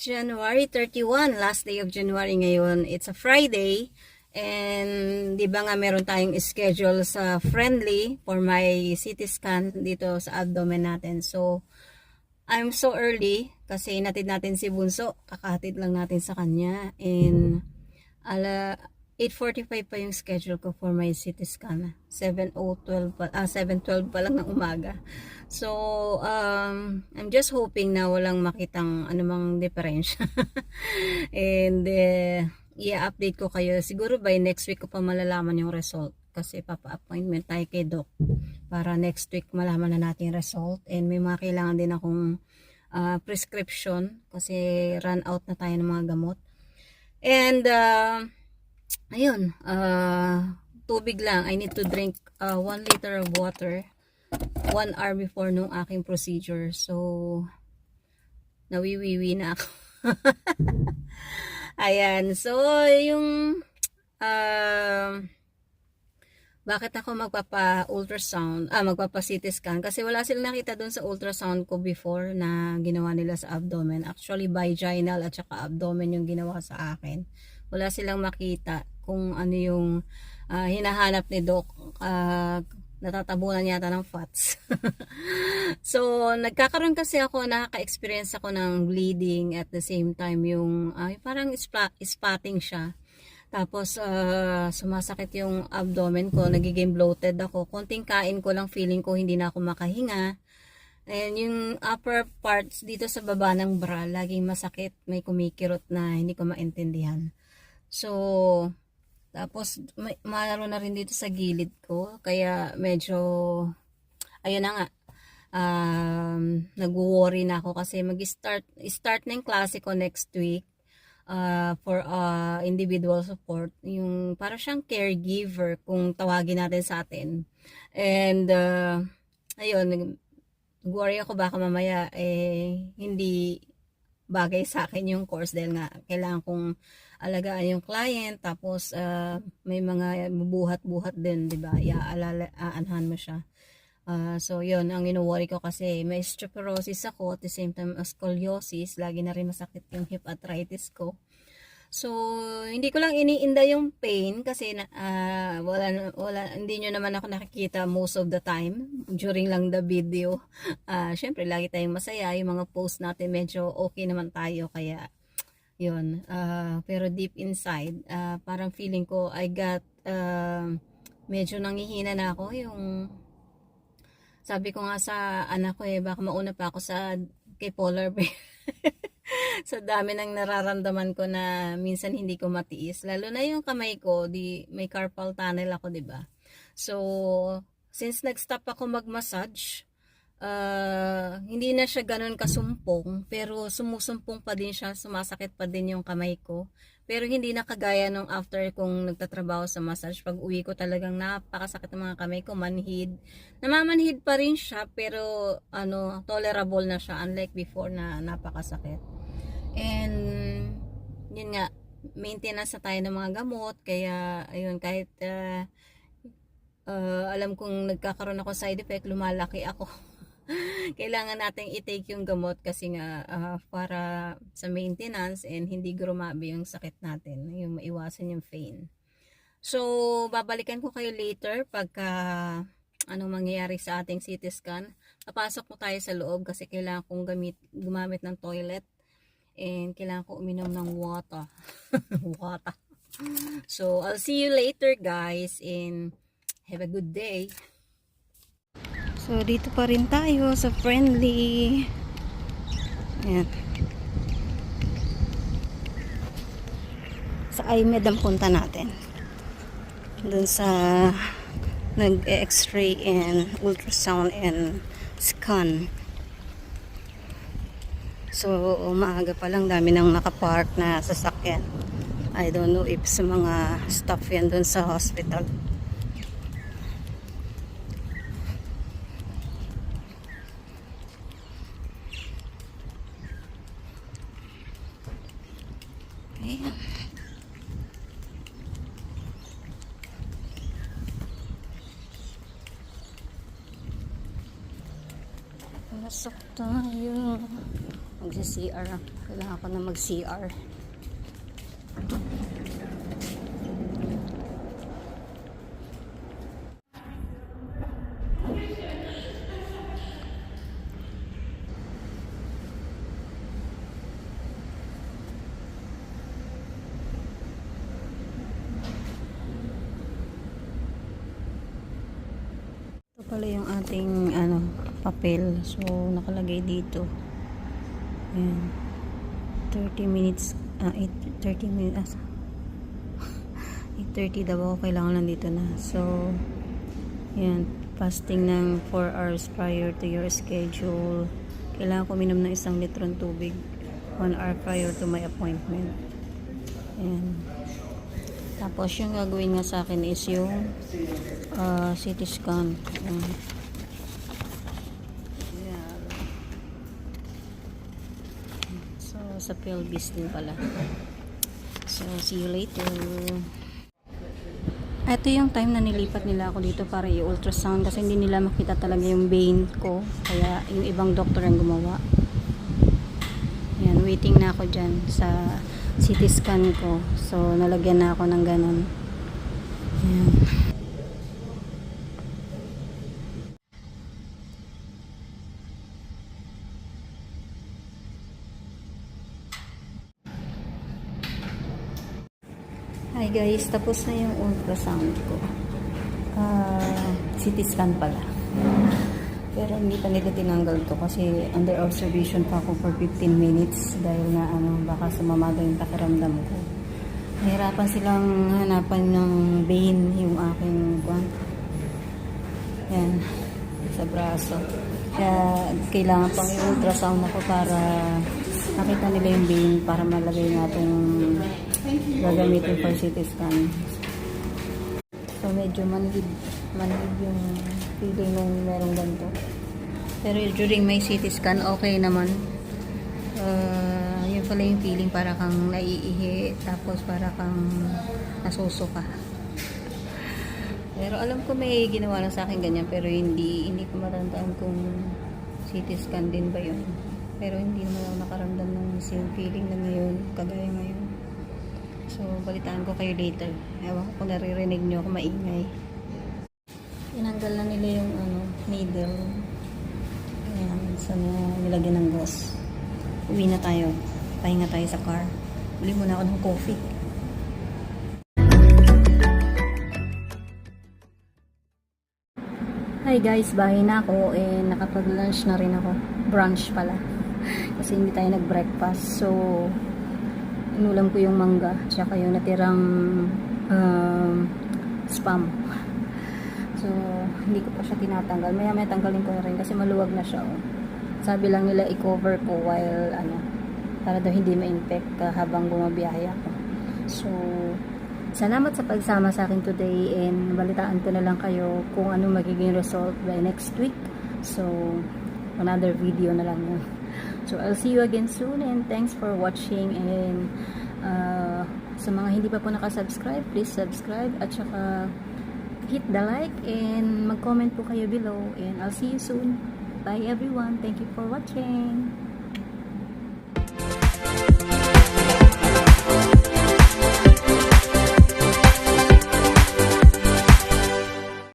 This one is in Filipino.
January 31, last day of January ngayon. It's a Friday. And di ba nga meron tayong schedule sa Friendly for my CT scan dito sa abdomen natin. So, I'm so early kasi natid natin si Bunso. Kakahatid lang natin sa kanya. And 8:45 pa yung schedule ko for my CT scan. 7:12 pa lang ng umaga. So, I'm just hoping na walang makitang anumang diferensya. And, i-update ko kayo. Siguro by next week ko pa malalaman yung result. Kasi papa-appointment tayo kay Doc. Para next week malaman na natin yung result. And may mga kailangan din akong prescription. Kasi run out na tayo ng mga gamot. And, ayun. Tubig lang. I need to drink 1 liter of water 1 hour before nung aking procedure. So, nawiwiwi na ako. Ayan. So, yung bakit ako magpapa-ultrasound, magpapa-CT scan? Kasi wala silang nakita doon sa ultrasound ko before na ginawa nila sa abdomen. Actually, vaginal at saka abdomen yung ginawa sa akin. Wala silang makita kung ano yung hinahanap ni Doc. Natatabunan yata ng fats. So, nagkakaroon kasi ako, nakaka-experience ako ng bleeding at the same time yung parang spotting siya. Tapos, sumasakit yung abdomen ko, nagiging bloated ako. Konting kain ko lang, feeling ko hindi na ako makahinga. And yung upper parts dito sa baba ng bra, laging masakit, may kumikirot na hindi ko maintindihan. So, tapos, malaro na rin dito sa gilid ko. Kaya medyo, ayun na nga, nag-worry na ako kasi start na yung klase ko next week for individual support. Yung para siyang caregiver kung tawagin natin sa atin. And, ayun, nag-worry ako baka mamaya hindi bagay sa akin yung course dahil nga kailangan kong alagaan yung client, tapos may mga buhat-buhat din, di ba? Aanhan mo siya. So yun, ang ino-worry ko kasi may osteoporosis ako at the same time scoliosis, lagi na rin masakit yung hip arthritis ko. So hindi ko lang iniinda yung pain kasi hindi nyo naman ako nakikita most of the time during lang the video. Syempre lagi tayong masaya, yung mga post natin medyo okay naman tayo, kaya yun, pero deep inside, parang feeling ko I got, medyo nangihina na ako. Yung sabi ko nga sa anak ko baka mauna pa ako kay Polar Bear. Sa dami ng nararamdaman ko na minsan hindi ko matiis, lalo na yung kamay ko, may carpal tunnel ako, diba? So, since nag-stop ako mag-massage, hindi na siya ganun kasumpong, pero sumusumpong pa din siya, sumasakit pa din yung kamay ko, pero hindi na kagaya nung after kong nagtatrabaho sa massage. Pag uwi ko talagang napakasakit ng mga kamay ko, namamanhid pa rin siya, pero tolerable na siya, unlike before na napakasakit. And yun nga, maintenance na tayo ng mga gamot, kaya ayun, kahit alam kong nagkakaroon ako side effect, lumalaki ako. Kailangan nating i-take yung gamot kasi nga para sa maintenance and hindi grumabi yung sakit natin, yung maiwasan yung pain. So, babalikan ko kayo later pagka anong mangyayari sa ating CT scan. Papasok po tayo sa loob kasi kailangan kong gumamit ng toilet and kailangan ko uminom ng water. Water. So, I'll see you later guys and have a good day. So, dito pa rin tayo sa Friendly. Ayan. Sa IMED ang punta natin. Doon sa nag-x-ray and ultrasound and scan. So, maaga pa lang, dami nang nakapark na sasakyan. I don't know if sa mga staff yan doon sa hospital. Ayan. Pasok tayo. Magsi-CR. Kailangan ko na mag-CR. Ito pala yung ating papel. So, nakalagay dito. Ayan. 30 minutes. 30 minutes. 8:30 daw ako. Kailangan nandito na. So, ayan. Fasting ng 4 hours prior to your schedule. Kailangan ko minom ng 1 litron tubig 1 hour prior to my appointment. Ayan. Tapos yung gagawin nga sa akin is yung CT scan. Ayan. So sa pelvis din pala. So see you later. Ito yung time na nilipat nila ako dito para i-ultrasound kasi hindi nila makita talaga yung vein ko. Kaya yung ibang doktor ang gumawa. Ayan, waiting na ako dyan sa CT scan ko. So, nalagyan na ako ng ganun. Ayan. Hi guys, tapos na yung ultrasound ko. CT scan pala. Pero hindi pa nila tinanggal to kasi under observation pa ako for 15 minutes dahil na baka sumama daw yung pakiramdam ko. Nahirapan silang hanapan ng vein yung aking yan, sa braso. Kaya kailangan pang i-ultrasound ako para makita nila yung vein para malagay nga itong gagamitin for CT scan. So medyo manhid yung feeling nung merong ganito. Pero during my CT scan, okay naman. Yun pala yung feeling para kang naiihi, tapos para kang nasusuka. Pero alam ko may ginawa lang sa akin ganyan, pero hindi ko matandaan kung CT scan din ba yun. Pero hindi naman ako nakaramdam ng same feeling na ngayon, kagaya ngayon. So, balitaan ko kayo later. Ewan ko kung naririnig nyo ako maingay. Tinanggal na nila yung needle. Ayan, sa nilagyan ng gauze. Uwi na tayo. Pahinga tayo sa car. Uli muna ako ng coffee. Hi guys, bahay na ako and nakapag-lunch na rin ako. Brunch pala. Kasi hindi tayo nag-breakfast. So, inulam ko yung mangga tsaka yung natirang spam. So, hindi ko pa siya tinatanggal. Maya tanggalin ko na rin kasi maluwag na siya. Oh. Sabi lang nila i-cover ko while para daw hindi ma-infect habang bumabiyahe ako. So, salamat sa pagsama sa akin today and balitaan ko na lang kayo kung ano magiging result by next week. So, another video na lang yun. So, I'll see you again soon and thanks for watching and sa mga hindi pa po nakasubscribe, please subscribe at saka hit the like and mag-comment po kayo below and I'll see you soon. Bye everyone. Thank you for watching.